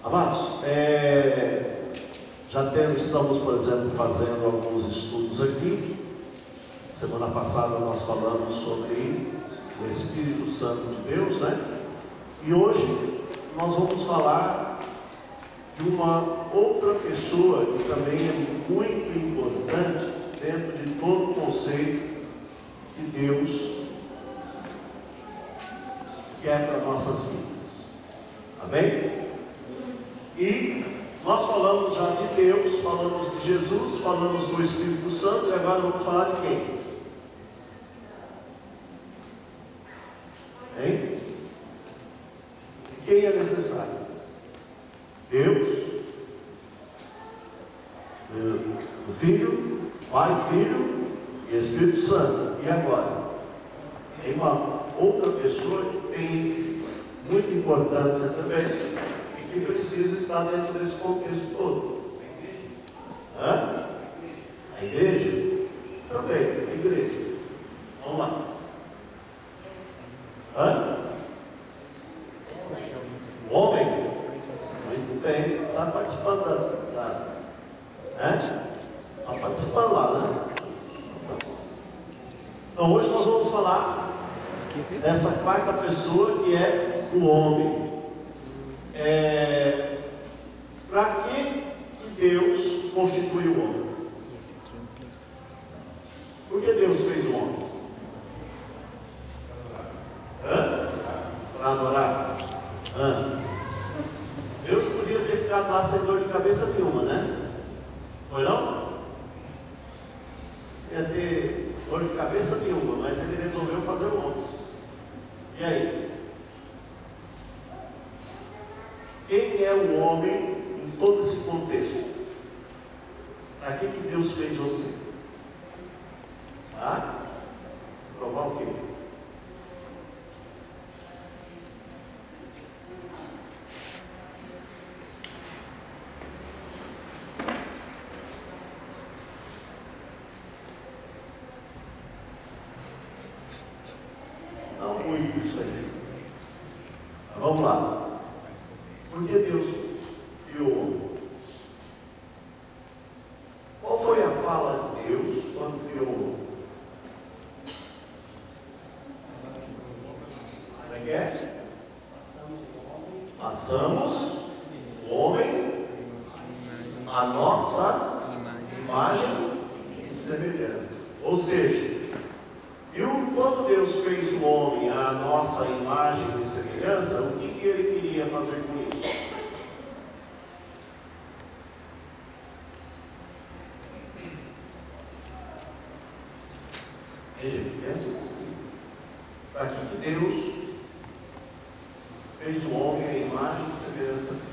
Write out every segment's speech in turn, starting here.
Amados, estamos, por exemplo, fazendo alguns estudos aqui. Semana passada nós falamos sobre o Espírito Santo de Deus, né? E hoje nós vamos falar de uma outra pessoa que também é muito importante dentro de todo o conceito que Deus quer para nossas vidas. Amém? E nós falamos já de Deus, falamos de Jesus, falamos do Espírito Santo, e agora vamos falar de quem? Hein? Quem é necessário? Deus, o Filho, Pai, Filho e Espírito Santo. E agora? Tem uma outra pessoa que tem muita importância também, que precisa estar dentro desse contexto todo. Hã? A igreja? Também, a igreja. Vamos lá. Hã? O homem? Muito bem, está participando está participando lá, né? Então hoje nós vamos falar dessa quarta pessoa, que é o homem. Para que Deus constituiu o homem? Por que Deus fez o homem? Para adorar? Deus podia ter ficado lá sem dor de cabeça nenhuma, né? Foi não? Ia ter dor de cabeça nenhuma, mas ele resolveu fazer o homem. E aí? Quem é o homem em todo esse contexto? Para que Deus fez você? Provar o quê? Não muito isso aí. Mas vamos lá. Por que Deus criou o homem? Qual foi a fala de Deus quando criou o homem? Você quer? Façamos o homem a nossa imagem e semelhança. Ou seja, quando Deus fez o homem à nossa imagem e semelhança, o que ele queria fazer com isso? Gente, pensa um pouquinho. Para que Deus fez o homem à imagem e semelhança dele?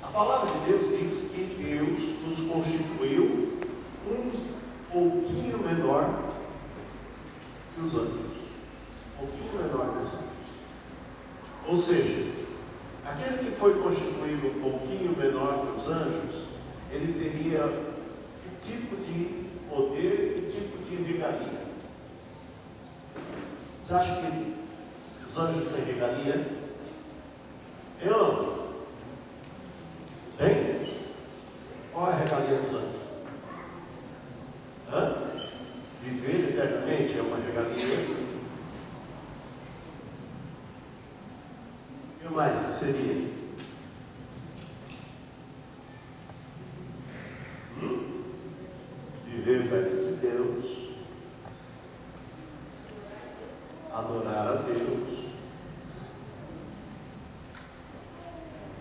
A palavra de Deus diz que Deus nos constituiu um pouquinho menor que os anjos. Um pouquinho menor que os anjos. Ou seja, aquele que foi constituído um pouquinho menor que os anjos, ele teria que tipo de poder, que tipo de regalia? Você acha que os anjos têm regalia? Eu não. Tem? Qual é a regalia dos anjos? Viver eternamente é uma regalia. E o mais que seria? Viver perto de Deus, adorar a Deus.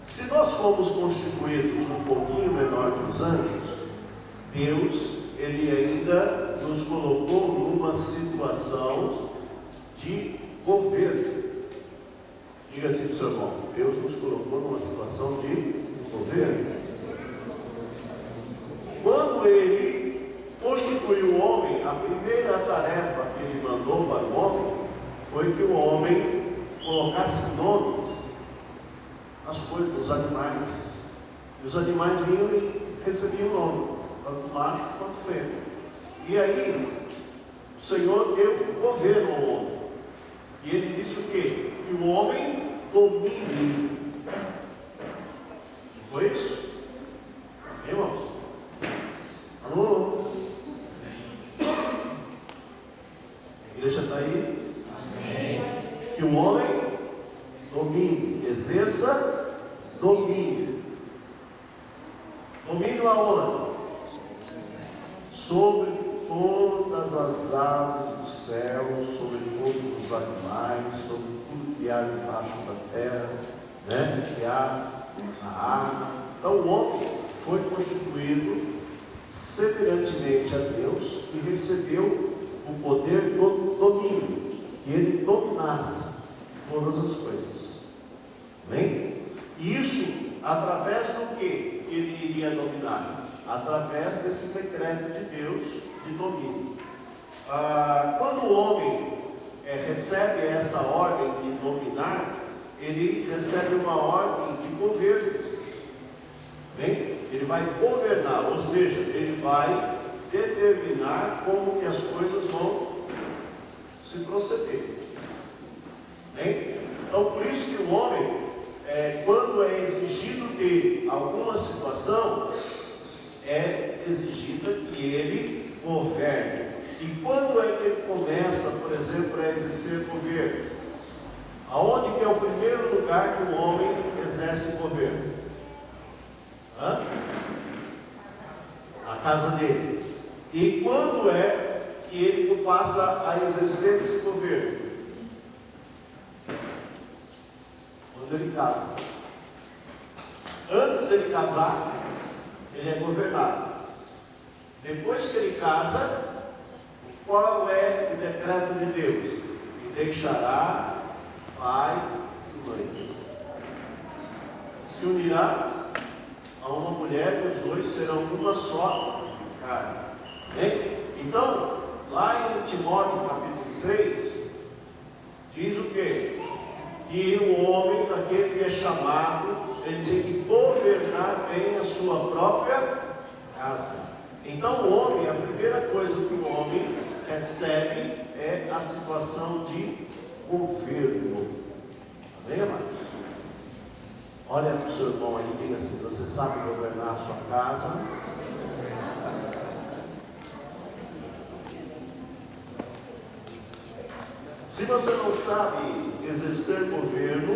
Se nós fomos constituídos um pouquinho menor que os anjos, Deus, ele ainda nos colocou numa situação de governo. Diga assim para o seu irmão: Deus nos colocou numa situação de governo. Quando ele constituiu o homem, a primeira tarefa que ele mandou para o homem foi que o homem colocasse nomes as coisas, os animais. E os animais vinham e recebiam o nome, tanto macho quanto fêmea. E aí, Senhor deu governo ao homem. E ele disse o quê? Que o homem domine. Não foi isso? Irmãos? Alô? A igreja está aí? Amém. Que o homem domine, exerça domínio. Domínio aonde? Sobre todas as aves do céu, sobre todos os animais, sobre tudo que há debaixo da terra, né? Que há na água. Então o homem foi constituído semelhantemente a Deus e recebeu o poder do domínio, que ele dominasse todas as coisas. Amém? E isso através do que ele iria dominar? Através desse decreto de Deus de domínio. Quando o homem recebe essa ordem de dominar, ele recebe uma ordem de governo. Bem? Ele vai governar, ou seja, ele vai determinar como que as coisas vão se proceder. Bem? Então, por isso que o homem, quando é exigido dele alguma situação, é exigida que ele governe. E quando é que ele começa, por exemplo, a exercer governo? Aonde que é o primeiro lugar que o homem exerce o governo? Na casa dele. E quando é que ele passa a exercer esse governo? Quando ele casa. Antes dele casar, ele é governado. Depois que ele casa, qual é o decreto de Deus? E deixará pai e mãe. Se unirá a uma mulher e os dois serão uma só carne. Bem? Então, lá em Timóteo capítulo 3, diz o quê? Que o homem, aquele que é chamado, ele tem que governar bem a sua própria casa. Então o homem, a primeira coisa que o homem recebe é a situação de governo. Amém, amados? Olha para o seu irmão aí e diga assim: você sabe governar a sua casa? Se você não sabe exercer governo,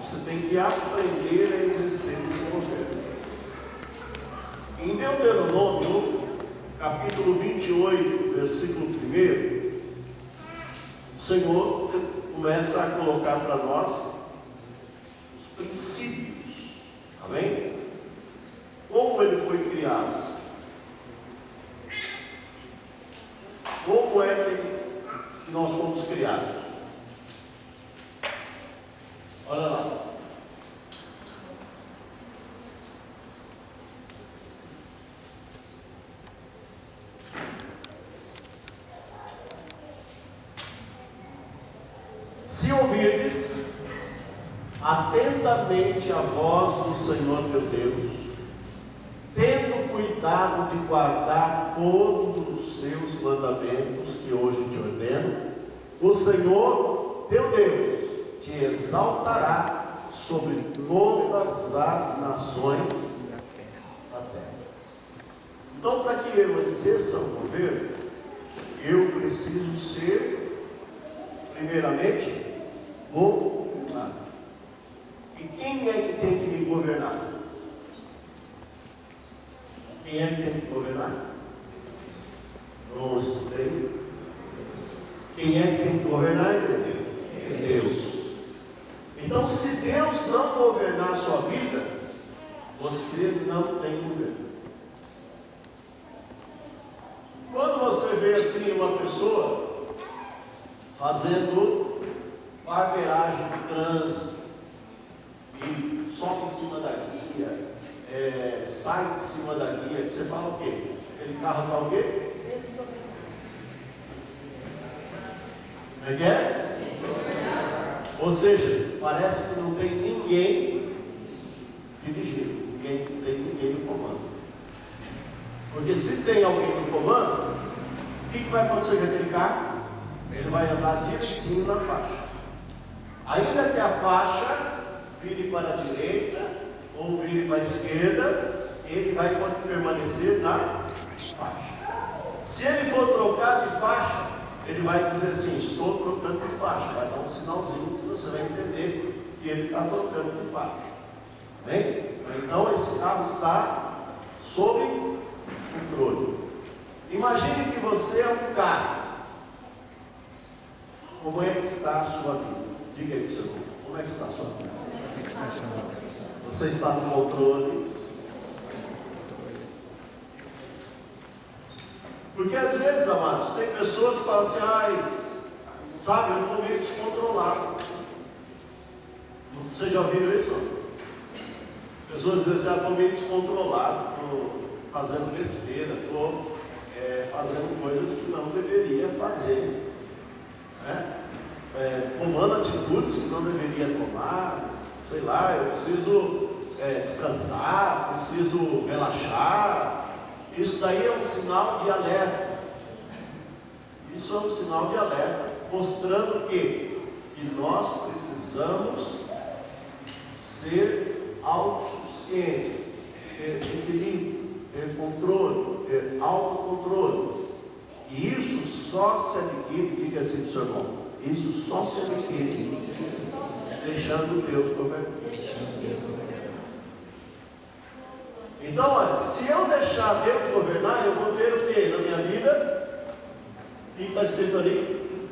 você tem que aprender a exercer esse governo. Em Deuteronômio, capítulo 28, versículo 1, o Senhor começa a colocar para nós os princípios. Amém? Como ele foi criado? Como é que nós fomos criados? Olha lá. Se ouvirdes atentamente a voz do Senhor teu Deus, tendo cuidado de guardar todos os seus mandamentos que hoje te ordeno, o Senhor teu Deus te exaltará sobre todas as nações da terra. Então, para que eu exerça o governo, eu preciso ser, primeiramente, governado. E quem é que tem que me governar? Quem é que tem que governar? Não escutei. Quem é que tem que governar, igreja? Deus. Então, se Deus não governar a sua vida, você não tem governo. Quando você vê assim uma pessoa fazendo barbeiragem de trânsito e sobe em cima da guia, sai de cima da guia, você fala o quê? Aquele carro está o quê? Como é que é? Ou seja, parece que não tem ninguém dirigindo, não tem ninguém no comando. Porque se tem alguém no comando, que vai acontecer com aquele carro? Ele vai andar direitinho na faixa. Ainda que a faixa vire para a direita ou vire para a esquerda, ele vai permanecer na faixa. Se ele for trocar de faixa, ele vai dizer assim: estou trocando de faixa. Vai dar um sinalzinho que você vai entender que ele está trocando de faixa. Bem? Então esse carro está sob controle. Imagine que você é um carro. Como é que está a sua vida? Diga aí para o seu irmão, como é que está a sua vida? Como é que está a sua vida? Você está no controle? Porque às vezes, amados, tem pessoas que falam assim: ai, sabe, eu estou meio descontrolado. Vocês já ouviram isso? Pessoas dizem assim: ah, estou meio descontrolado, estou fazendo besteira, estou fazendo coisas que não deveria fazer, né? Tomando atitudes que não deveria tomar, sei lá, eu preciso descansar, preciso relaxar. Isso daí é um sinal de alerta. Isso é um sinal de alerta, mostrando que nós precisamos ser autossuficientes, ter equilíbrio, ter controle, ter autocontrole. E isso só se adquire, diga assim para o seu irmão, isso só se adquire deixando Deus governar. Então, olha, se eu deixar Deus governar, eu vou ver o que na minha vida? O que está escrito ali?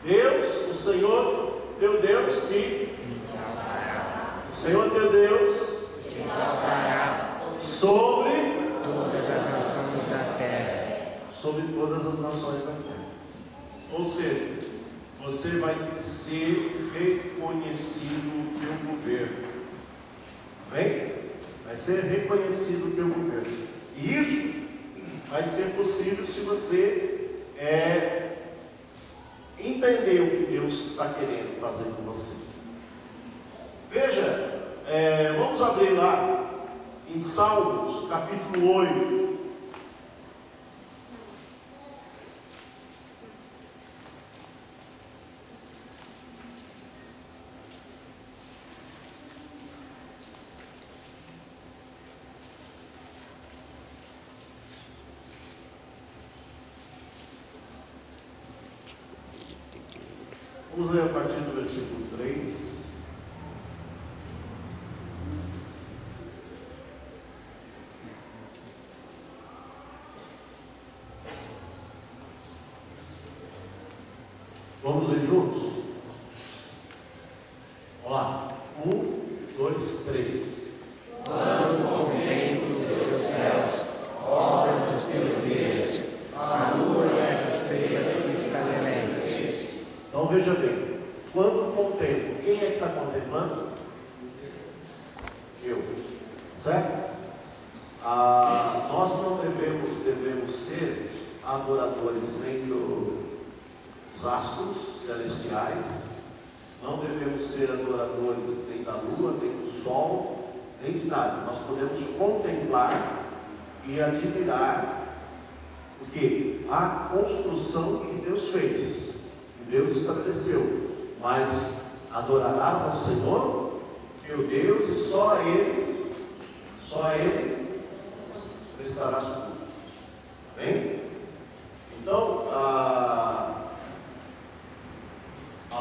Deus, o Senhor teu Deus te exaltará. O Senhor teu Deus te exaltará sobre todas as nações da terra. Sobre todas as nações da terra. Ou seja, você vai ser reconhecido o teu governo. Bem? Vai ser reconhecido o teu governo. E isso vai ser possível se você entender o que Deus está querendo fazer com você. Veja, vamos abrir lá em Salmos, capítulo 8. Vamos ler a partir do versículo 3. Vamos ler juntos? Vamos lá. 1, 2, 3. Quando contemplo os teus céus, obra dos teus dedos, a lua e as estrelas que estabeleceste. Então veja bem, quando contemplo, quem é que está contemplando? Eu, certo? Nós não devemos ser adoradores nem dos astros celestiais, não devemos ser adoradores nem da lua, nem do sol, nem de nada. Nós podemos contemplar e admirar o que? A construção que Deus fez. Deus estabeleceu, mas adorarás ao Senhor, teu Deus, e só a Ele prestarás culto. Bem? Então, há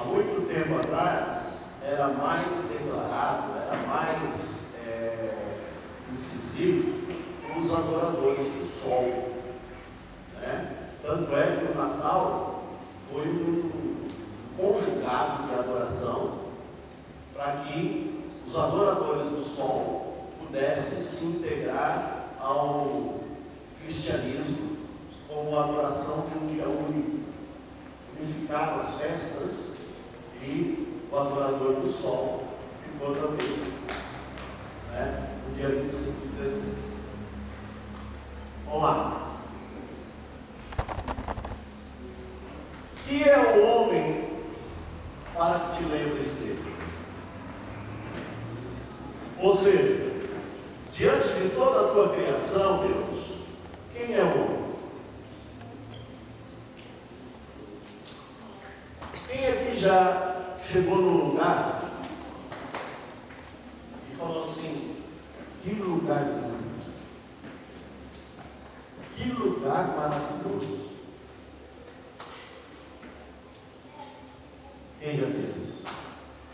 muito tempo atrás, era mais declarado, era mais incisivo os adoradores do sol, né? Tanto é que o Natal foi um conjugado de adoração para que os adoradores do sol pudessem se integrar ao cristianismo como adoração de um dia único. Unificaram as festas e o adorador do sol ficou também, né, no dia 25 de dezembro. Vamos lá. Que é o homem para que te lembres dele? Ou seja, diante de toda a tua criação, Deus, Quem é o homem? Quem aqui já chegou num lugar e falou assim: que lugar lindo, que lugar maravilhoso? Quem já fez isso?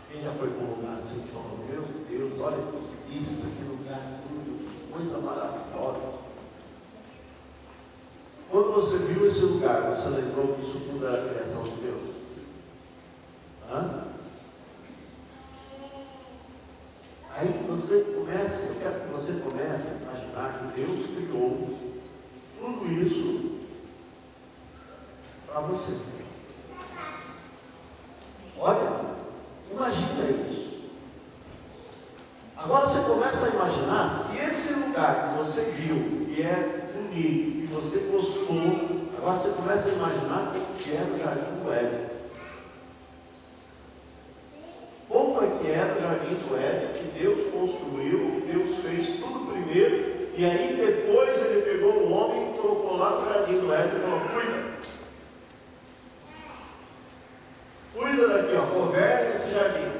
Quem já foi para um lugar assim e falou: meu Deus, olha que vista, que lugar lindo, coisa maravilhosa? Quando você viu esse lugar, você lembrou que isso tudo era a criação de Deus? Hã? Aí você começa, eu quero que você comece a imaginar que Deus criou tudo isso para você. Olha, imagina isso. Agora você começa a imaginar se esse lugar que você viu, que é bonito, que você gostou, agora você começa a imaginar que era o Jardim do Éden. Como é que era o Jardim do Éden, que Deus construiu, que Deus fez tudo primeiro, e aí depois ele pegou o homem e colocou lá no Jardim do Éden e falou: cuida. Cuida daqui, ó, governe esse jardim.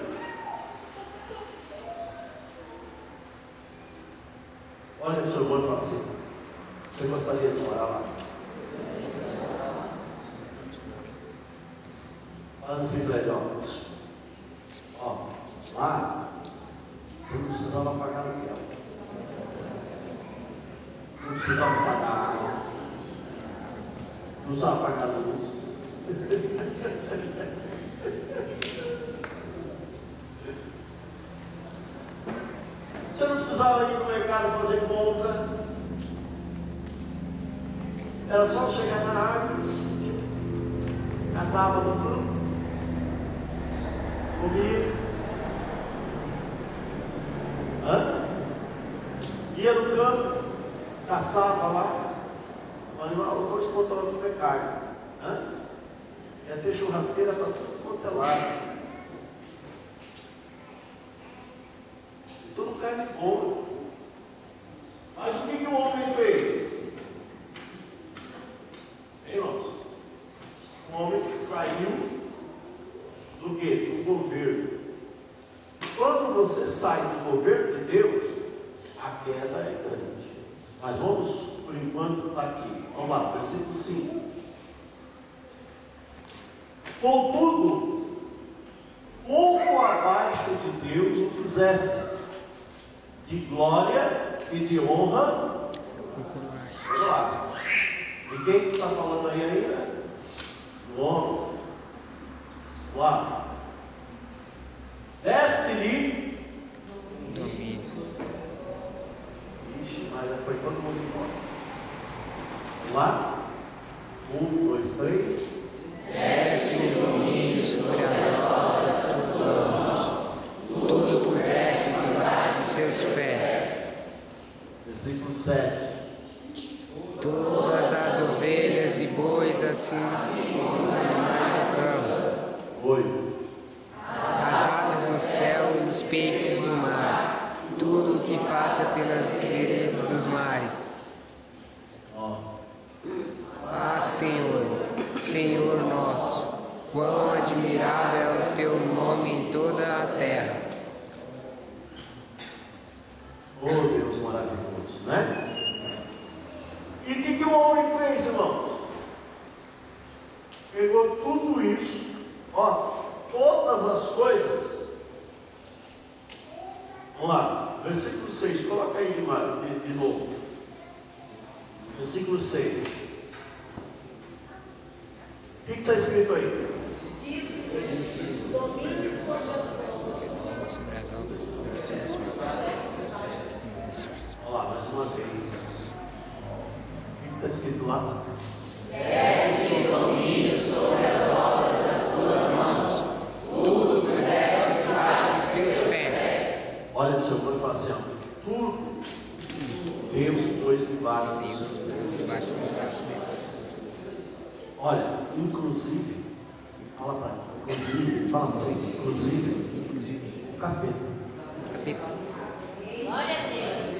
Olha para o seu irmão e fala assim: você gostaria de morar lá? Fala assim para ele: ó, lá você não precisava pagar aluguel, não precisava pagar água, não precisava pagar luz. Você não precisava ir para o mercado fazer compra. Era só chegar na árvore, catava no fruto, comia, ia no campo, caçava lá, o animal, depois contava do pecado. Ia ter churrasqueira para tudo quanto é lado. Tudo carne boa. Mas o que o homem fez? Irmãos, um homem que saiu do quê? Do governo. Quando você sai do governo de Deus, a queda é grande. Mas vamos, por enquanto, aqui. Vamos lá, versículo 5. Contudo, pouco abaixo de Deus o fizeste, de glória e de honra. Olha lá. E quem está falando aí ainda? O homem. Lá. Deste-lhe domínio. Ixi, mas foi todo mundo embora. Vamos lá. 1, 2, 3. Deste-lhe domínio sobre as obras dos homens. Tudo puseste debaixo de seus pés. Versículo 7. Todas as ovelhas e bois, assim como os animais do campo. 8. As aves do céu e os peixes do mar. Tudo o que passa pelas veredas dos mares. Ah, Senhor, Senhor nosso, quão admirável é o teu nome em toda a terra. Oh, Deus maravilhoso, né? E o que o homem fez, irmãos? Pegou tudo isso, ó, todas as coisas. Vamos lá, versículo 6, coloca aí de novo. Versículo 6. O que está escrito aí? Disse domínio sobre as obras dos teus mãos. Vamos lá, mais uma vez. O que está escrito lá? Deste domínio sobre as obras das tuas mãos. Tudo puseste debaixo de seus pés. Olha para o seu irmão e fala assim: ó, tudo Deus pôs debaixo dos seus pés. Debaixo dos seus pés. Olha, inclusive, fala para inclusive, inclusive, o capeta. Glória a Deus.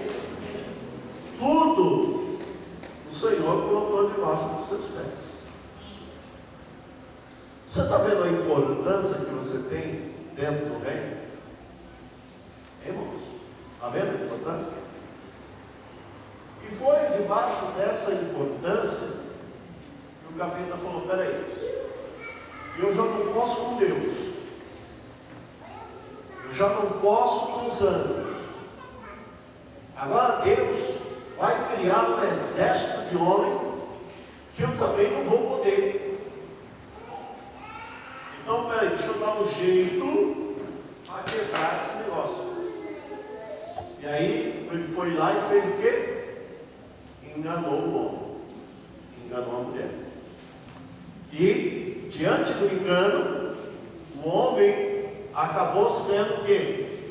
Tudo Senhor colocou debaixo dos seus pés. Você está vendo a importância que você tem dentro do reino? Irmãos, está vendo a importância? E foi debaixo dessa importância que o capeta falou: peraí, eu já não posso com Deus, eu já não posso com os anjos, agora Deus vai criar um exército de homens que eu também não vou poder. Então, peraí, deixa eu dar um jeito para quebrar esse negócio. E aí, ele foi lá e fez o quê? Enganou o homem, enganou a mulher. E, diante do engano, o homem acabou sendo o quê?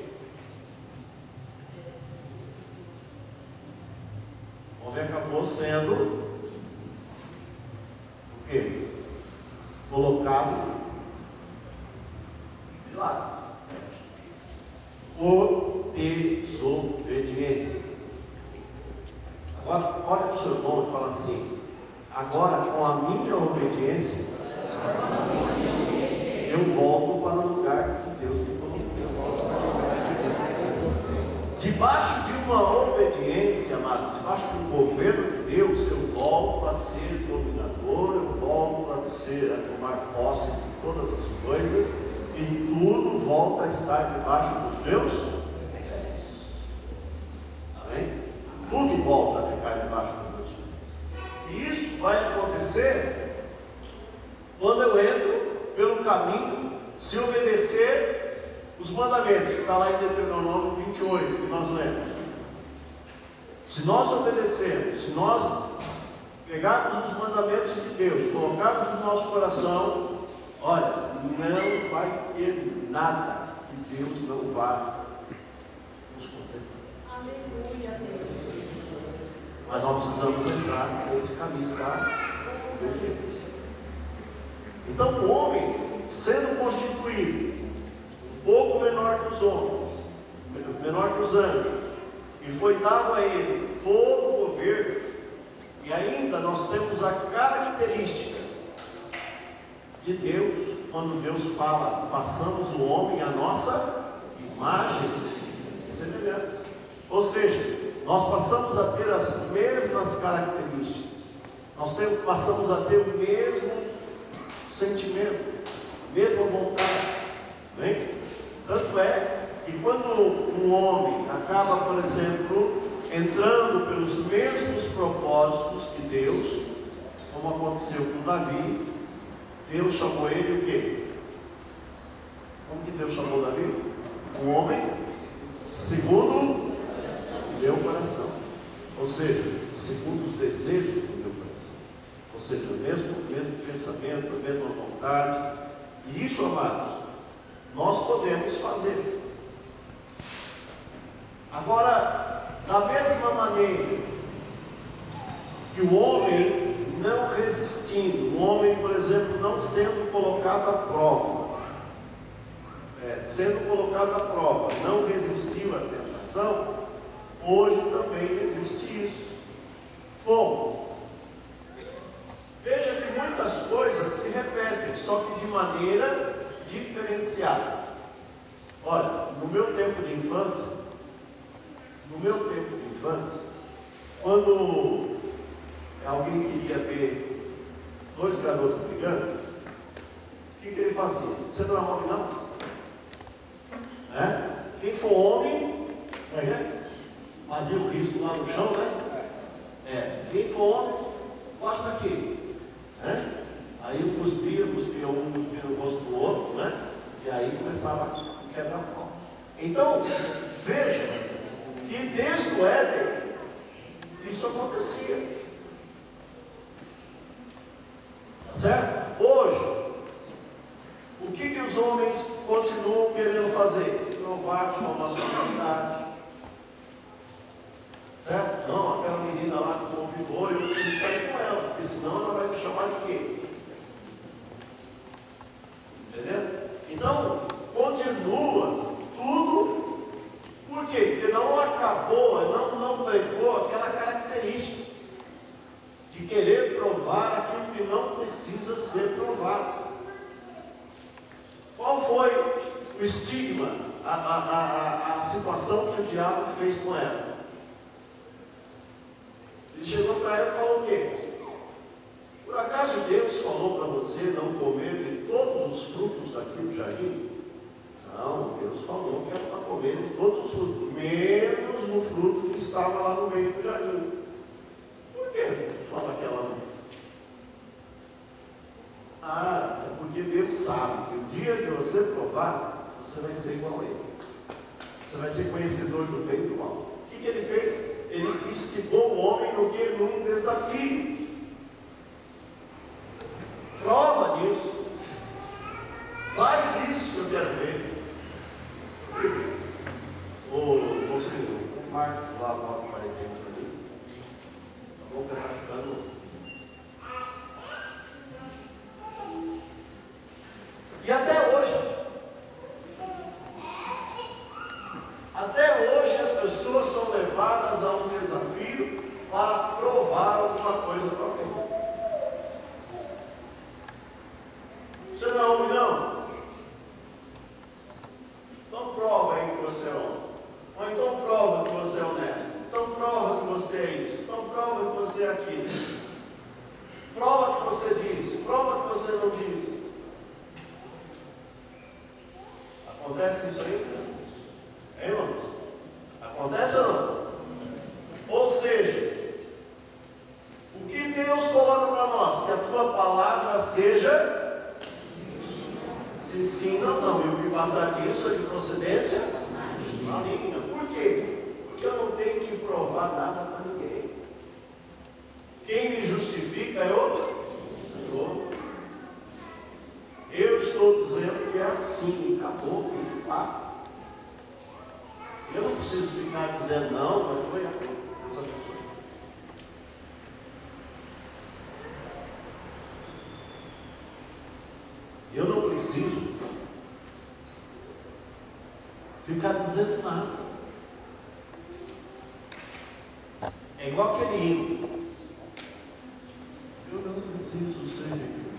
O homem acabou sendo o quê? Colocado de lado. Por desobediência. Agora, olha para o seu irmão e fala assim: agora, com a minha obediência, eu volto para o lugar que Deus me colocou. Debaixo de uma obediência, amado, debaixo do governo de Deus, eu volto a ser dominador, eu volto a tomar posse de todas as coisas, e tudo volta a estar debaixo dos meus pés. Amém? Tudo volta a ficar debaixo dos meus pés. E isso vai acontecer quando eu entro pelo caminho, se obedecer os mandamentos, que está lá em Deuteronômio 28, que nós lemos. Se nós obedecermos, se nós pegarmos os mandamentos de Deus, colocarmos no nosso coração, olha, não vai ter nada que Deus não vá nos contemplar. Aleluia, Deus. Mas nós precisamos entrar nesse caminho da obediência. Então, o homem, sendo constituído um pouco menor que os homens, menor que os anjos, e foi dado a ele todo o governo, e ainda nós temos a característica de Deus, quando Deus fala: façamos o homem à nossa imagem e semelhança. Ou seja, nós passamos a ter as mesmas características, passamos a ter o mesmo sentimento, a mesma vontade. Bem? Tanto é que quando um homem acaba, por exemplo, entrando pelos mesmos propósitos que Deus, como aconteceu com Davi, Deus chamou ele o quê? Como que Deus chamou Davi? Um homem segundo o meu coração. Ou seja, segundo os desejos do meu coração. Ou seja, o mesmo pensamento, a mesma vontade. E isso, amados, nós podemos fazer. Agora, da mesma maneira que o homem não resistindo, o homem, por exemplo, não sendo colocado à prova, não resistiu à tentação, hoje também existe isso. Como? Veja que muitas coisas se repetem, só que de maneira diferenciada. Olha, no meu tempo de infância, quando alguém queria ver dois garotos brigando, o que ele fazia? Você não é homem, não? Quem for homem, fazia o risco lá no chão, né? Quem for homem, gosta daqui. Aí um cuspia no rosto do outro, né? E aí começava a quebrar o pau. Então, veja que desde o Éden isso acontecia. Tá certo? Hoje, o que os homens continuam querendo fazer? Provar sua masculinidade. Certo? Não, aquela menina lá que convidou, eu preciso sair com ela, porque senão ela vai me chamar de quê? Entendeu? Então, continua tudo. Por quê? Porque não acabou, não pregou aquela característica. provar aquilo que não precisa ser provado. Qual foi o estigma, a situação que o diabo fez com ela? Ele chegou para ela e falou o quê? Por acaso Deus falou para você não comer de todos os frutos daquele jardim? Não, Deus falou que era para comer de todos os frutos, menos o fruto que estava lá no meio do jardim. Por que só daquela vez? É porque Deus sabe que o dia que você provar, você vai ser igual a Ele. Você vai ser conhecedor do bem e do mal. O que ele fez? Ele instigou o homem no que? Num desafio. Prova disso. Faz isso que eu quero ver. O Marco lá, 9:41 ali. A boca está ficando. E até hoje as pessoas são levadas a um desafio para provar alguma coisa para alguém. Você não é homem, não? Então prova aí que você é homem. Ou então prova que você é honesto. Então prova que você é isso. Então prova que você é aquilo. Prova que você diz. Prova que você não diz. Acontece isso aí? Hein, irmãos? Acontece ou não? Ou seja, o que Deus coloca para nós? Que a tua palavra seja sim, sim, não, não. E o que passar disso é de procedência maligna. Por quê? Porque eu não tenho que provar nada para ninguém. Quem me justifica é o Senhor. Eu estou dizendo que é assim, acabou, filho, pá. Eu não preciso ficar dizendo não, mas foi a Deus abençoe. Eu não preciso ficar dizendo nada. É igual aquele hino. Eu não preciso ser reconhecido.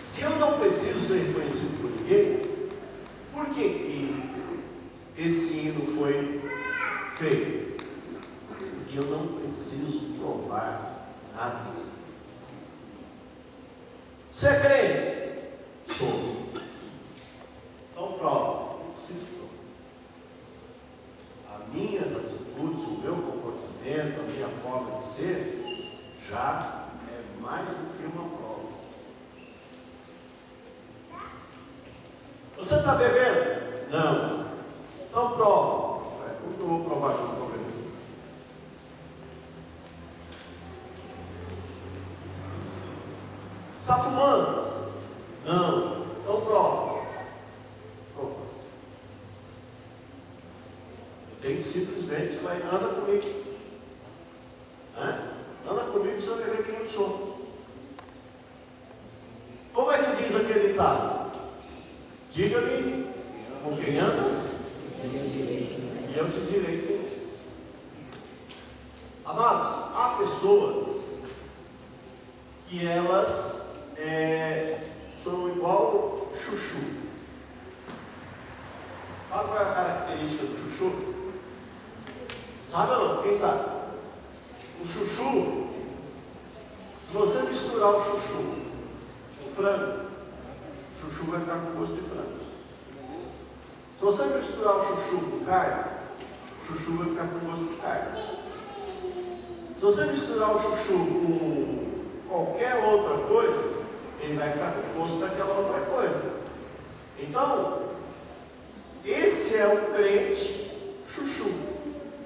Se eu não preciso ser reconhecido por ninguém, por que esse hino foi feito? Porque eu não preciso provar nada. Você é crente? Sou. Então prova. Não preciso provar. As minhas atitudes, o meu comportamento, a minha forma de ser, já é mais do que uma prova. Você está bebendo? Não. Então prova. Como que eu vou provar que eu estou bebendo? Está fumando? Não. Então prova. Prova. Eu tenho que simplesmente vai, anda comigo. Anda comigo, você vai ver quem eu sou. Como é que diz aquele ditado? Diga-me com quem andas e eu te direi quem és. Amados, há pessoas que elas são igual chuchu. Sabe qual é a característica do chuchu? Sabe ou não? Quem sabe? O chuchu, se você misturar o chuchu com frango, o chuchu vai ficar com gosto de frango. Se você misturar o chuchu com carne, o chuchu vai ficar com gosto de carne. Se você misturar o chuchu com qualquer outra coisa, ele vai ficar com gosto daquela outra coisa. Então, esse é o crente chuchu,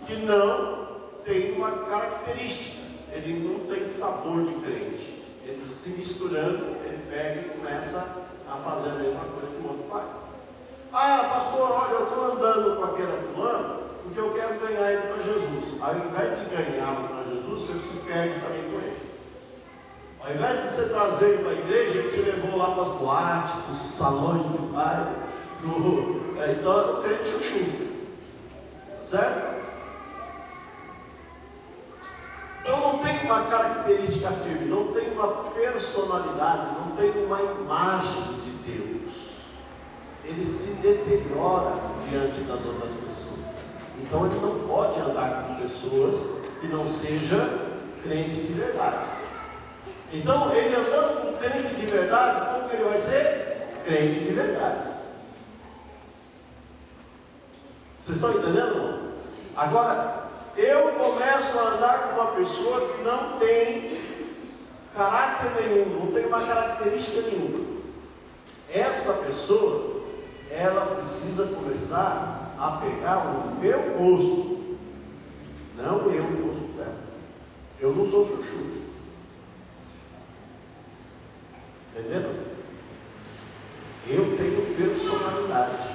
que não tem uma característica, ele não tem sabor de crente. Ele se misturando, ele pega e começa a fazer a mesma coisa que o outro faz. Ah, pastor, olha, eu estou andando com aquele fulano porque eu quero ganhar ele para Jesus. Ao invés de ganhá-lo para Jesus, você se perde também com ele. Ao invés de você trazer ele para a igreja, ele te levou lá para as boates, para os salões de baile, então é o crente chuchu. Certo? uma característica firme, não tem uma personalidade, não tem uma imagem de Deus. Ele se deteriora diante das outras pessoas. Então ele não pode andar com pessoas que não seja crente de verdade. Então ele andando com crente de verdade, como que ele vai ser? Crente de verdade. Vocês estão entendendo? Agora, eu começo a andar com uma pessoa que não tem caráter nenhum, não tem uma característica nenhuma. Essa pessoa, ela precisa começar a pegar o meu gosto, não eu o gosto dela. Eu não sou chuchu. Entendeu? Eu tenho personalidade.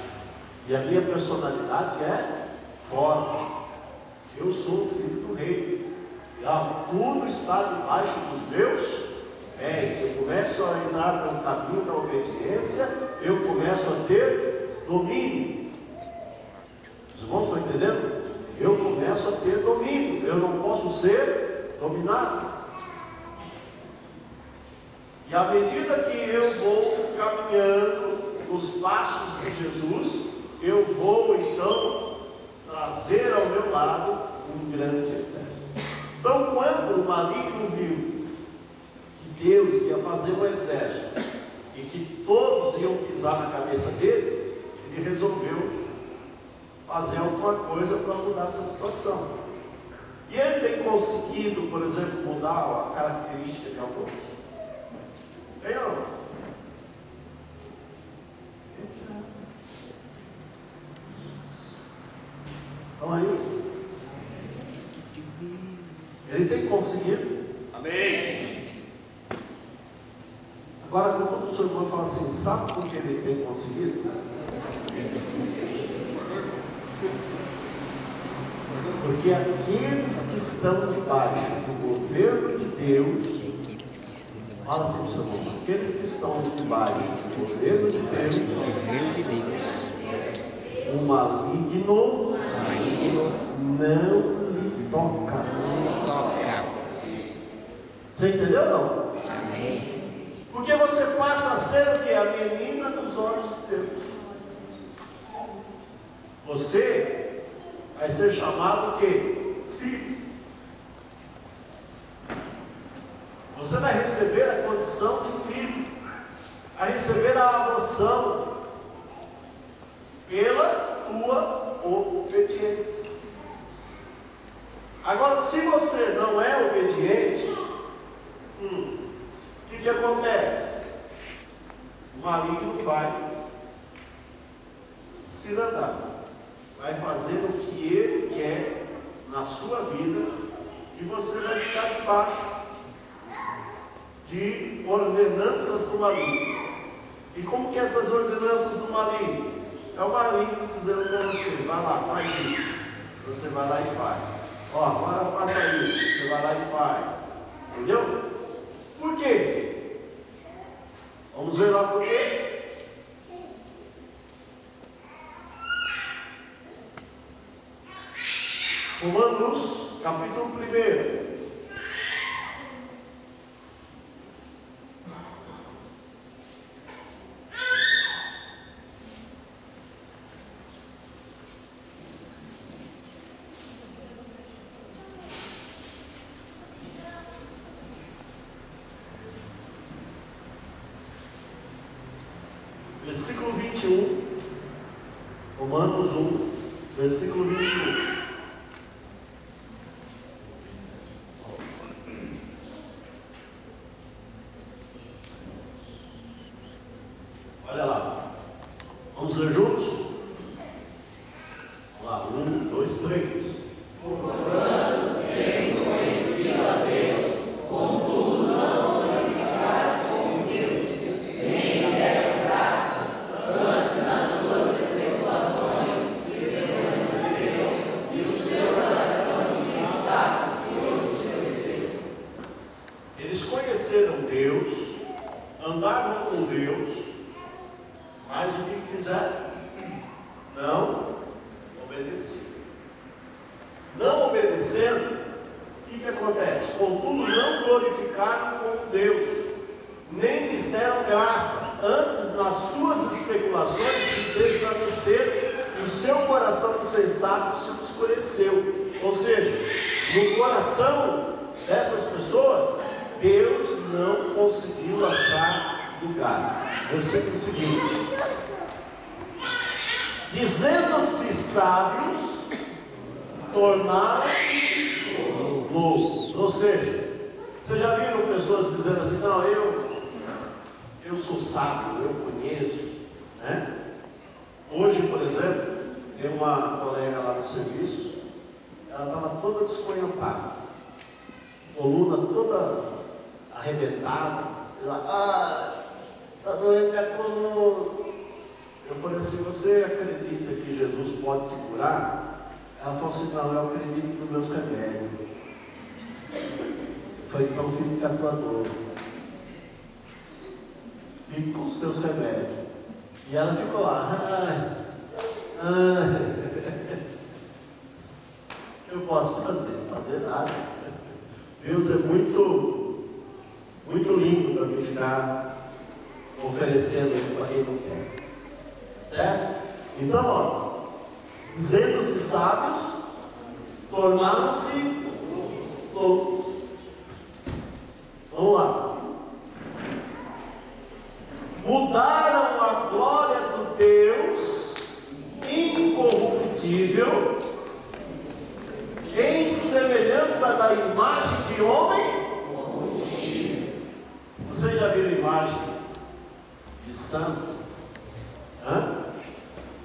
E a minha personalidade é forte. Eu sou o filho do rei. E tudo está debaixo dos meus pés. Eu começo a entrar pelo caminho da obediência, eu começo a ter domínio. Os irmãos estão entendendo? Eu começo a ter domínio. Eu não posso ser dominado. E à medida que eu vou caminhando nos passos de Jesus, eu vou então trazer ao meu lado um grande exército. Então, quando o maligno viu que Deus ia fazer um exército e que todos iam pisar na cabeça dele, ele resolveu fazer alguma coisa para mudar essa situação. E ele tem conseguido, por exemplo, mudar a característica de alguns. Tem ou não? Estão aí? Ele tem conseguido? Amém. Agora, quando o senhor vai falar assim, sabe por que ele tem conseguido? Porque aqueles que estão debaixo do governo de Deus, fala assim para o seu irmão, aqueles que estão debaixo do governo de Deus, o maligno não lhe toca. Você entendeu ou não? Amém. Porque você passa a ser o que? A menina dos olhos de Deus. Você vai ser chamado o quê? Filho. Você vai receber a condição de filho, vai receber a adoção pela tua obediência. Agora, se você não é obediente, o que acontece? O maligno vai se andar, vai fazer o que ele quer na sua vida e você vai ficar debaixo de ordenanças do maligno. E como que essas ordenanças do maligno? É o maligno dizendo para você, vai lá, faz isso. Você vai lá e faz. Ó, agora faça isso. Você vai lá e faz. Entendeu? Por quê? Vamos ver lá por quê. Romanos, capítulo 1. Versículo 21, Romanos 1, versículo 21. Olha lá, vamos ler juntos? Vamos lá, 1, 2, 3. Porquanto tenho conhecido a Deus, contudo não glorificar como Deus, nem lhe deram graças, antes nas suas especulações se reconheceram, e o seu coração insensato se obscureceu. Eles conheceram Deus, andavam com Deus, mas o que fizeram? Não obedeceram. Não obedecendo, o que acontece? Contudo, não glorificaram como Deus, nem lhes deram graça. Antes, nas suas especulações, se desvaneceram e o seu coração insensato se obscureceu. Ou seja, no coração dessas pessoas, Deus não conseguiu achar lugar. Versículo seguinte: dizendo-se sábios, tornaram-se loucos. Ou seja, vocês já viram pessoas dizendo assim: não, eu sou sábio, eu conheço, né? Hoje, por exemplo, tem uma colega lá no serviço, ela estava toda desconhecida, coluna toda arrebentada, ela, está doendo minha coluna. Eu falei assim: você acredita que Jesus pode te curar? Ela falou assim: não, eu acredito nos meus remédios. Eu falei: então fique com a tua dor, fique com os teus remédios. E ela ficou lá: eu posso fazer nada. Deus é muito lindo para mim ficar oferecendo isso para quem não quer. Certo? Então, ó, dizendo-se sábios, tornaram-se loucos. Vamos lá. Mudaram a glória do Deus incorruptível em semelhança da imagem de homem. Vocês já viram imagem de santo?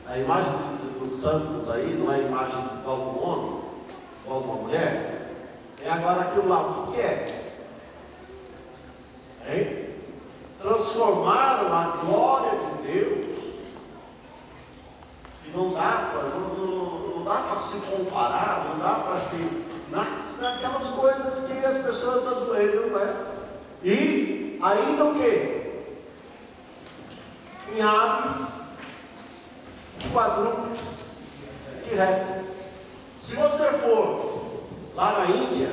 A imagem dos santos aí não é a imagem igual de um homem, igual de uma mulher. É agora aquilo lá, o que é? Hein? Transformaram a glória de Deus, e não dá para se comparar, não dá para se... naquelas coisas que as pessoas ajoelham, né? E ainda o quê? Em aves, quadrúpedes, de répteis. Se você for lá na Índia,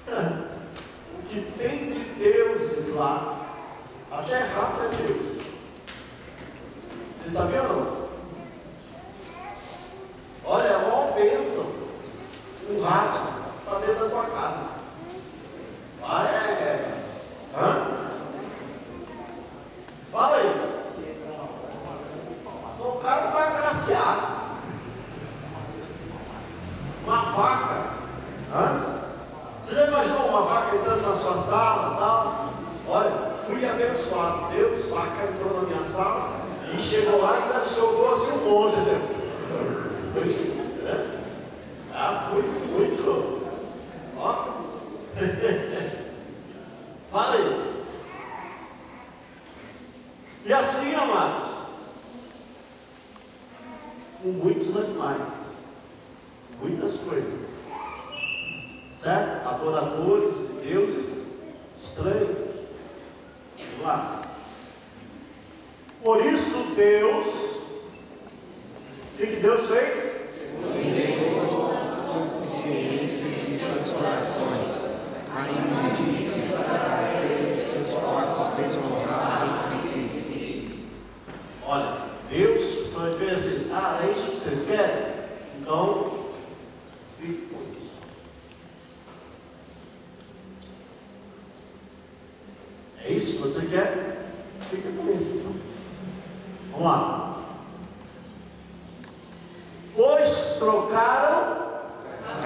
o que tem de deuses lá, até rato é Deus. Você sabia ou não? Olha, é uma bênção. Um rato está dentro da tua casa. Fala aí. O cara está agraciado. Uma vaca. Você já imaginou uma vaca entrando na sua sala e tal? Olha, fui abençoado. Deus, vaca entrou na minha sala e chegou lá e ainda jogou assim um monte. Fui muito. Ó. Fala aí. E assim, amados, com muitos animais, muitas coisas, certo? Adoradores de deuses estranhos. Vamos lá. Por isso Deus, o que Deus fez? Entregou as consciências de seus corações à imundícia, para serem seus corpos desonrados entre si. Olha, Deus fez assim: é isso que vocês querem? Então, fique com isso. É isso que você quer? Fique com isso. Então. Vamos lá. Pois trocaram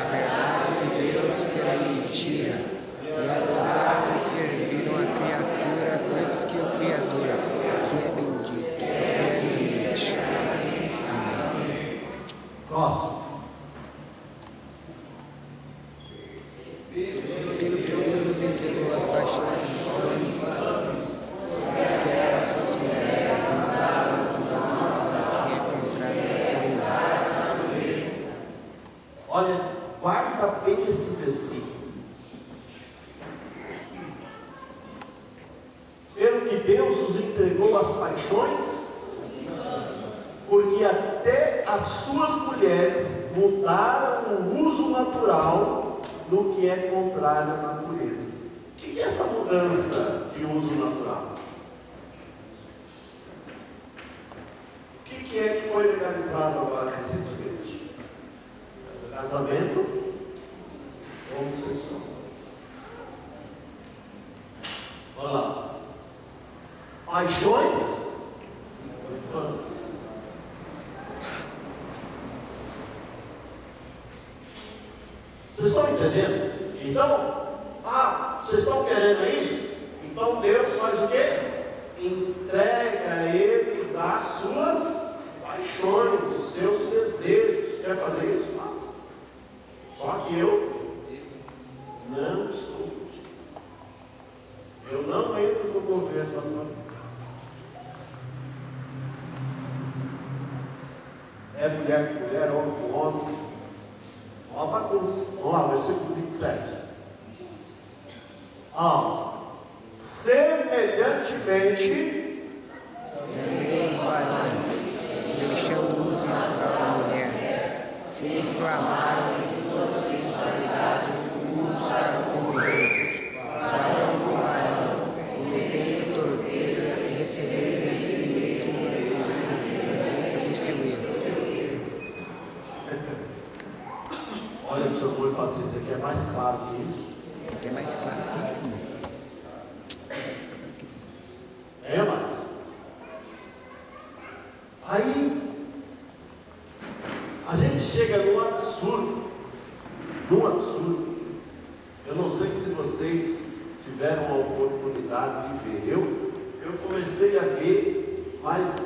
A verdade de Deus pela mentira, e adoraram e serviram a criatura antes que o Criador, que é bendito eternamente. Amém. Próximo. Pelo que Deus os entregou às paixões infames, que as suas mulheres mudaram o julgamento que é contrário à natureza. Olha, guarda bem esse versículo. Pelo que Deus os entregou às paixões, porque até as suas mulheres mudaram o uso natural no que é contrário à natureza. O que é essa mudança de uso natural? O que é que foi legalizado agora recentemente? Casamento homossexual. Olha lá. Paixões infantis. Vocês estão entendendo? Então, vocês estão querendo isso? Então Deus faz o quê? Entrega a eles as suas paixões, os seus desejos. Quer fazer isso? Faça. Só que eu não estou contigo. Eu não entro no governo da tua vida. É mulher com mulher, homem com homem. Uma bagunça. Vamos lá, versículo 27. Semelhantemente, também os varões, deixando o uso natural da mulher, se inflamaram em sua sensualidade uns para com os outros, varão com varão, cometendo torpeza e recebendo em si mesmo as devidas do seu erro. olha para o seu irmão e fala assim: isso aqui é mais claro que isso? Isso aqui é mais claro que isso, né? É mais. Aí a gente chega num absurdo. Eu não sei se vocês tiveram a oportunidade de ver. Eu comecei a ver, mas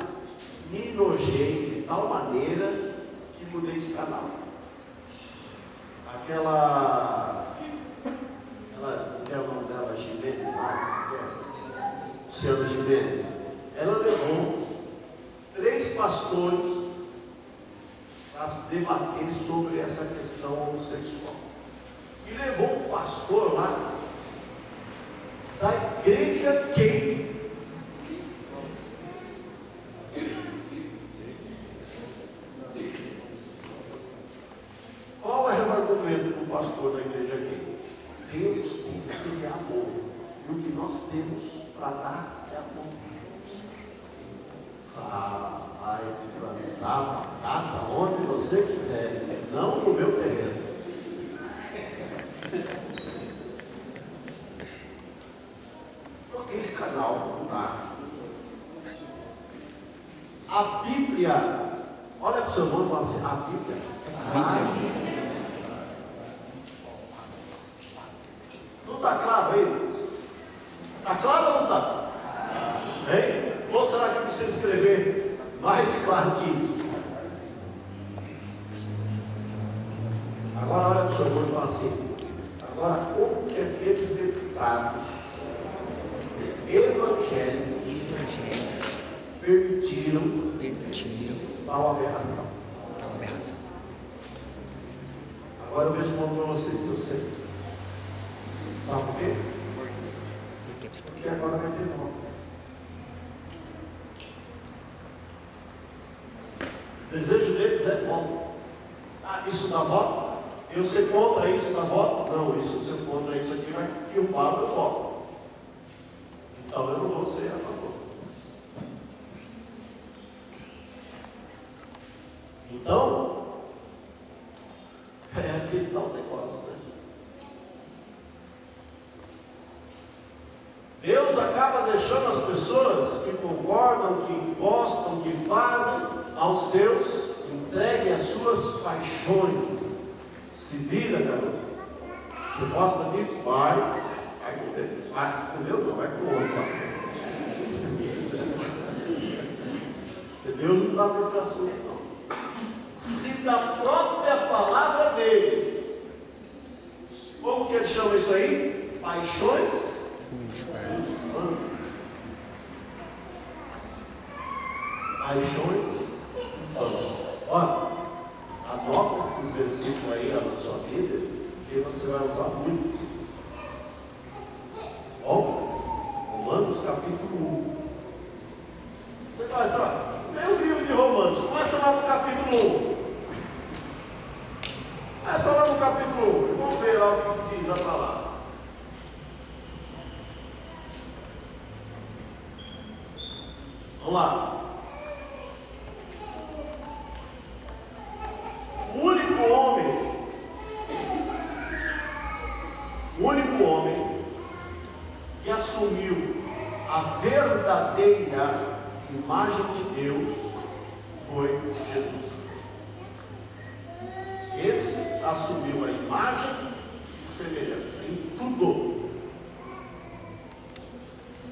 me enojei de tal maneira que mudei de canal. Aquela que é o nome dela, Gimenez, Luciana Gimenez, ela levou 3 pastores para se debater sobre essa questão homossexual. E levou um pastor lá da igreja gay. Qual era o argumento do pastor da igreja gay? Deus disse que ele é amor. E o que nós temos para dar é amor. Vai plantar batata onde você quiser, não no meu terreno. Troquei de canal, não dá. A Bíblia, olha para o seu irmão e fala assim: a Bíblia é clara. Não está claro aí? Está claro ou não está? Hein? Ou será que precisa escrever mais claro que isso? Agora olha para o seu irmão e fala assim: agora como que aqueles deputados evangélicos permitiram tal aberração? Agora eu respondo para vocês, eu sei. Sabe por quê? Porque agora vai ter voto. O desejo deles é voto. Isso dá voto? Eu ser contra isso dá voto? Não, isso ser contra isso aqui vai derrubar o meu voto. Então eu não vou ser a favor. Então, é aquele tal negócio, né? Deus acaba deixando as pessoas que concordam, que gostam, que fazem aos seus, entreguem as suas paixões. Se vira, garoto. Você gosta disso? Vai comer. Vai comer não, vai com o outro. Deus não dá nesse assunto, não. Se da própria palavra dele, como que ele chama isso aí? Paixões. Paixões. Olha, anota esses versículos aí na sua Bíblia, porque você vai usar muito isso. Bom, Romanos capítulo 1. Você vai falar, lê o livro de Romanos, começa lá no capítulo 1. Começa lá no capítulo 1. Vamos ver lá diz a palavra. Vamos lá. O único homem que assumiu a verdadeira imagem de Deus foi Jesus. Esse assumiu a imagem e semelhança em tudo.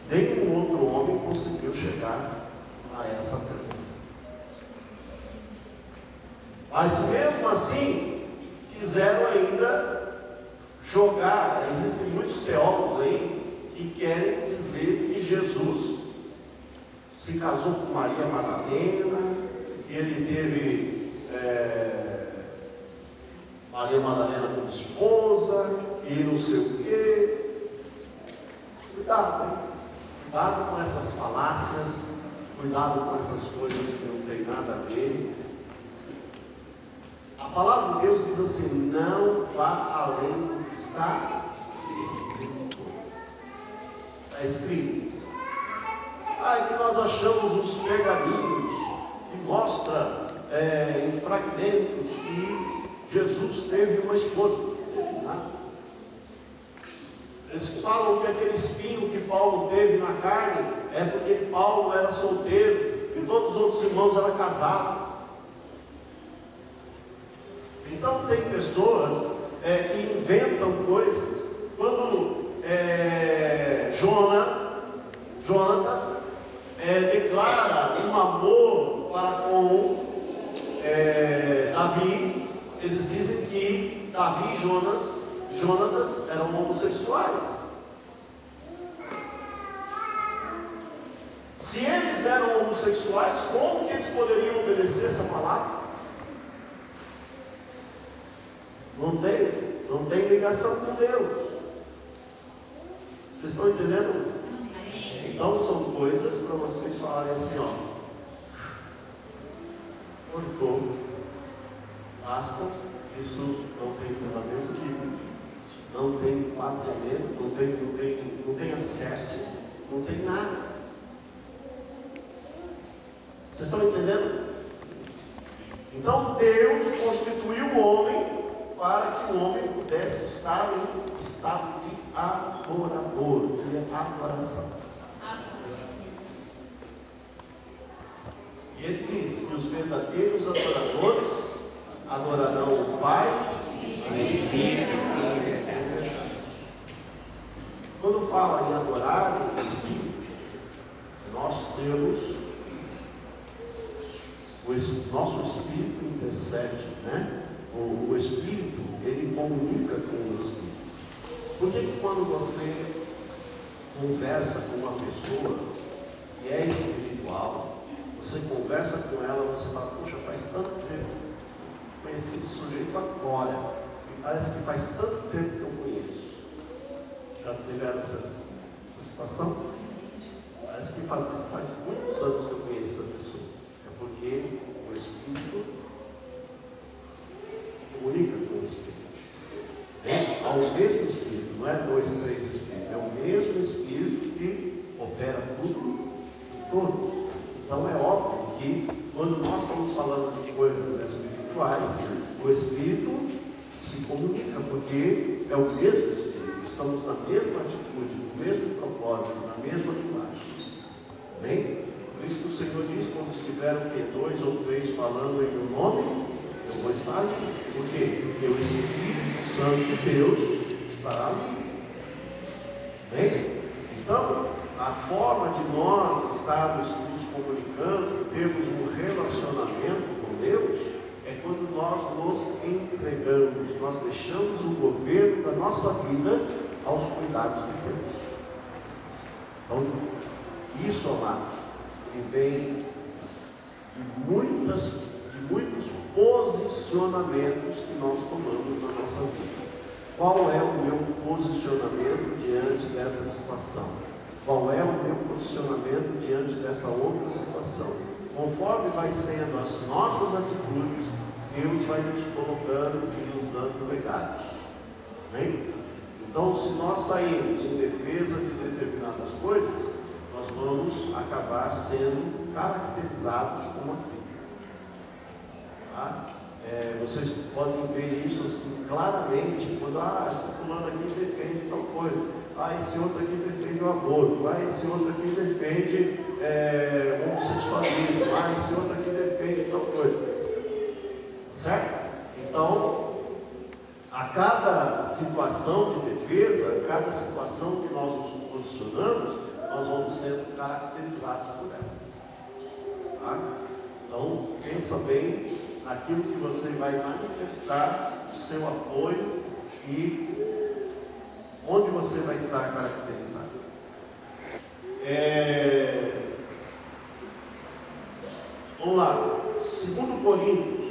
Nenhum outro homem conseguiu chegar a essa perfeição. Mas mesmo assim, quiseram ainda jogar. Existem muitos teólogos aí que querem dizer que Jesus se casou com Maria Madalena, que ele teve Maria Madalena como esposa, e não sei o quê. Cuidado, hein? Cuidado com essas falácias, cuidado com essas coisas que não tem nada a ver. A palavra de Deus diz assim: não vá além do que está escrito. Está escrito. É que nós achamos uns pergaminhos que mostra em fragmentos que Jesus teve uma esposa. Né? Eles falam que aquele espinho que Paulo teve na carne é porque Paulo era solteiro e todos os outros irmãos eram casados. Então tem pessoas que inventam coisas. Quando Jonatas declara um amor para com Davi, eles dizem que Davi e Jonatas eram homossexuais. Se eles eram homossexuais, como que eles poderiam obedecer essa palavra? Não tem ligação com Deus. Vocês estão entendendo? Então são coisas para vocês falarem assim, ó. Cortou. Basta. Isso não tem fundamento bíblico. Não tem baseamento. Não tem alicerce. Não tem nada. Vocês estão entendendo? Então Deus constituiu o homem para que o homem pudesse estar em estado de adorador, de adoração. E ele diz que os verdadeiros adoradores adorarão o Pai em espírito e em verdade. Quando fala em adorar em espírito, nós temos o nosso espírito intercede, né? O Espírito, ele comunica com o Espírito. Por que quando você conversa com uma pessoa que é espiritual, você conversa com ela, você fala: puxa, faz tanto tempo que conheci esse sujeito agora, e parece que faz tanto tempo que eu conheço. Já tiveram essa situação? Parece que faz muitos anos que eu conheço essa pessoa. É porque o Espírito comunica com o Espírito. Ao mesmo Espírito, não é 2, 3 Espíritos, é o mesmo Espírito que opera tudo e todos. Então é óbvio que quando nós estamos falando de coisas espirituais, o Espírito se comunica, porque é o mesmo Espírito, estamos na mesma atitude, no mesmo propósito, na mesma linguagem. Amém? Por isso que o Senhor diz: quando estiveram 2 ou 3 falando em meu nome, eu vou estar ali. Por quê? Porque o Espírito Santo de Deus estará ali. Bem? Então, a forma de nós estarmos nos comunicando, termos um relacionamento com Deus, é quando nós nos entregamos, nós deixamos o governo da nossa vida aos cuidados de Deus. Então, isso, amados, que vem de muitos posicionamentos que nós tomamos na nossa vida. Qual é o meu posicionamento diante dessa situação? Qual é o meu posicionamento diante dessa outra situação? Conforme vai sendo as nossas atitudes, Deus vai nos colocando e nos dando legados. Amém? Então, se nós sairmos em defesa de determinadas coisas, nós vamos acabar sendo caracterizados como aquilo. Tá? Vocês podem ver isso assim claramente quando esse fulano aqui defende tal coisa, esse outro aqui defende o aborto, esse outro aqui defende o homossexualismo, esse outro aqui defende tal coisa. Certo? Então, a cada situação de defesa, a cada situação que nós nos posicionamos, nós vamos sendo caracterizados por ela. Tá? Então, pensa bem naquilo que você vai manifestar o seu apoio e onde você vai estar caracterizado. Vamos lá, 2 Coríntios.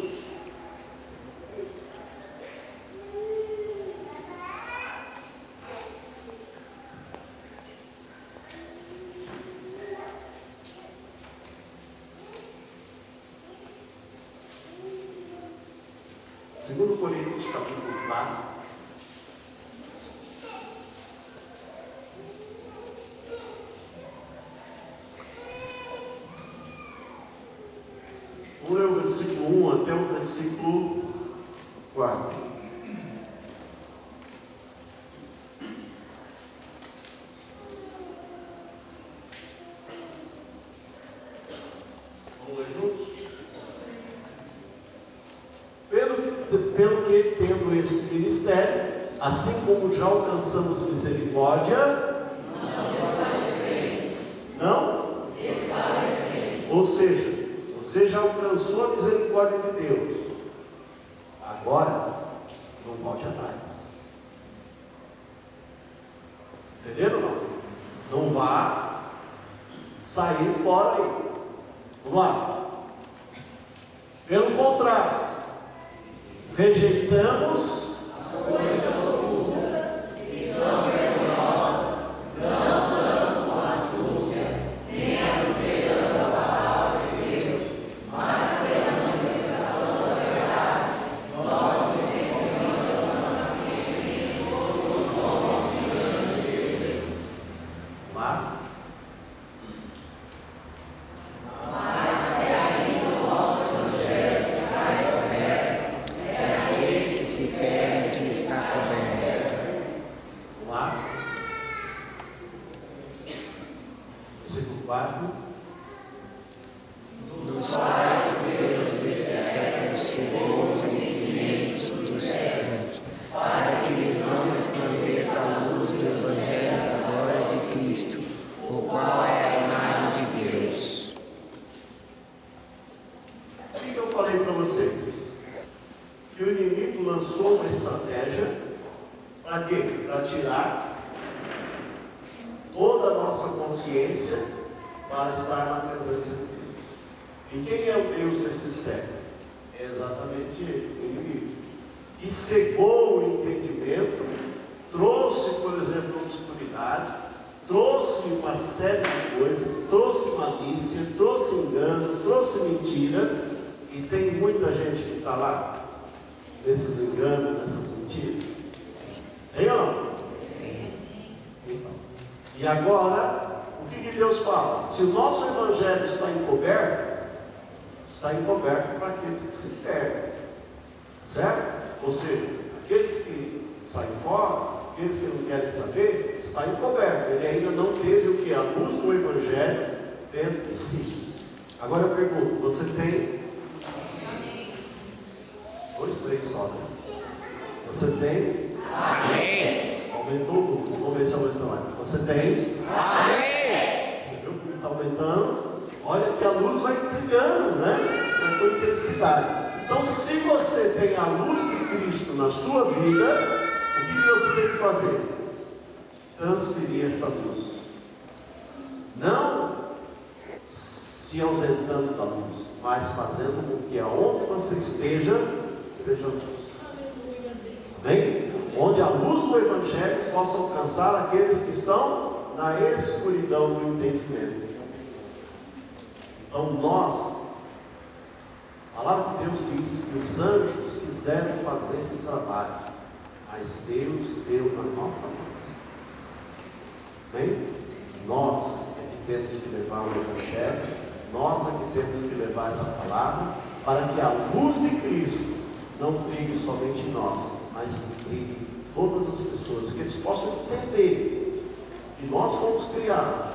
Segundo Coríntios, capítulo 4. Vamos ler o versículo 1 até o versículo 4. Vamos ler juntos? Pelo que, tendo este ministério, assim como já alcançamos misericórdia, não? Ou seja, você já alcançou a misericórdia de Deus. Agora, não volte atrás. Entenderam ou não? Não vá sair fora aí. Vamos lá. Pelo contrário, rejeitamos E agora, o que Deus fala? Se o nosso evangelho está encoberto para aqueles que se perdem, certo? Ou seja, aqueles que saem fora, aqueles que não querem saber, está encoberto. Ele ainda não teve o que? A luz do evangelho dentro de si. Agora eu pergunto, você tem? 2, 3 só, né? Você tem? Amém. Aumentou o número, vamos ver se aumentou mais. Você tem? Amém. Você viu que está aumentando? Olha que a luz vai brilhando, né? Vai com intensidade. Então, se você tem a luz de Cristo na sua vida, o que você tem que fazer? Transferir esta luz. Não se ausentando da luz, mas fazendo com que aonde você esteja, seja luz. Amém? Onde a luz do Evangelho possa alcançar aqueles que estão na escuridão do entendimento. Então nós, a palavra de Deus diz que os anjos quiseram fazer esse trabalho. mas Deus deu na nossa mão. Bem? Nós é que temos que levar o Evangelho, nós é que temos que levar essa palavra, para que a luz de Cristo não brilhe somente em nós, mas brilhe em todas as pessoas, que eles possam entender que nós fomos criados,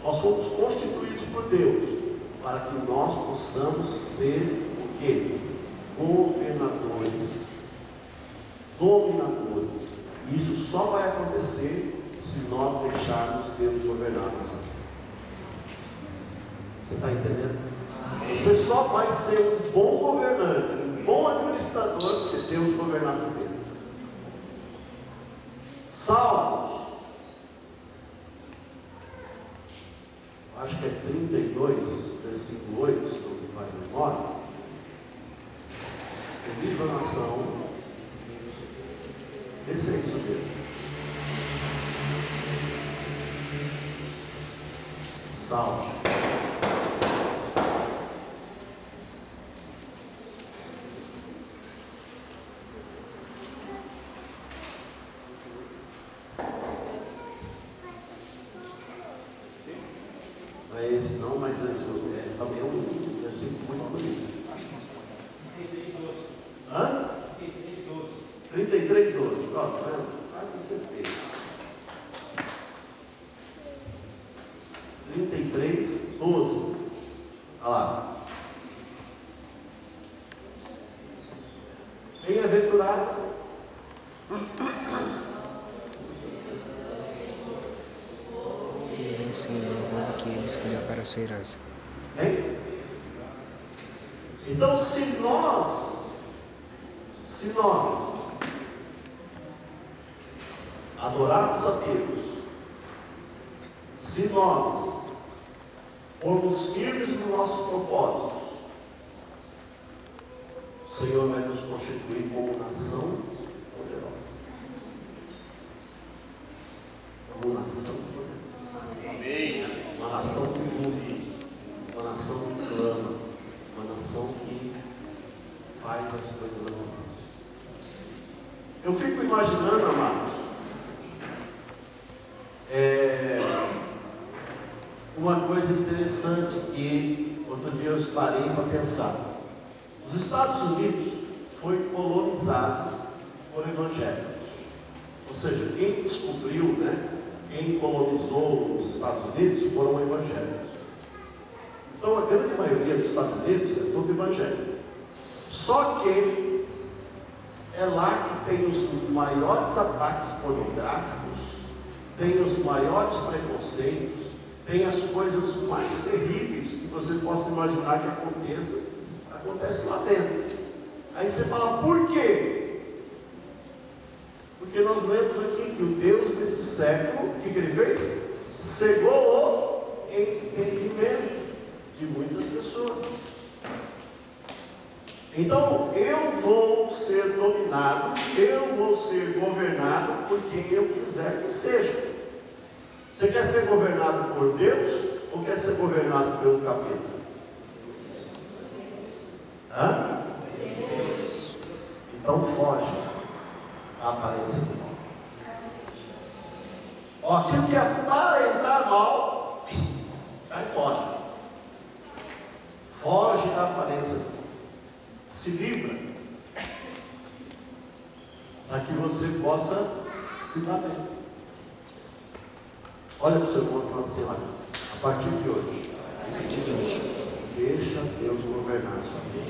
nós fomos constituídos por Deus, para que nós possamos ser o quê? Governadores, dominadores. E isso só vai acontecer se nós deixarmos Deus governar nossa vida. Você está entendendo? Você só vai ser um bom governante, um bom administrador, se Deus governar por Deus. Salmos, acho que é 32, versículo 8, se não me falha a memória. Feliz a nação. Esse é isso mesmo. Salmo. Não é esse não, mas também é um versículo muito bonito. Hã? 33:12. Pronto, quase acertei. 33:12. Olha lá. Bem-aventurado. Deus é o Senhor, o que Ele escolheu para a sua herança. Hein? Então, se nós adorarmos a Deus, se nós formos firmes nos nossos propósitos, o Senhor vai nos constituir como nação poderosa. Como nação poderosa. Amém. Uma nação que luta, uma nação que clama, uma nação que faz as coisas acontecer. Eu fico imaginando, amados, uma coisa interessante que outro dia eu parei para pensar. Os Estados Unidos foi colonizado por evangélicos. Ou seja, quem descobriu, quem colonizou os Estados Unidos foram evangélicos. Então a grande maioria dos Estados Unidos é todo evangélico. Só que é lá que tem os maiores ataques pornográficos, tem os maiores preconceitos, tem as coisas mais terríveis que você possa imaginar que acontece lá dentro. Aí você fala, por quê? Porque nós lemos aqui que o Deus desse século, o que ele fez? Cegou o entendimento de muitas pessoas. Então, eu vou ser dominado, eu vou ser governado por quem eu quiser que seja. Você quer ser governado por Deus ou quer ser governado pelo capeta? Hã? Então foge a aparência do mal. Ó, aquilo que aparentar mal, cai fora. Foge da aparência do mal. Se livra, para que você possa se dar bem. Olha para o seu irmão e fala assim, olha, a partir de hoje, deixa Deus governar a sua vida.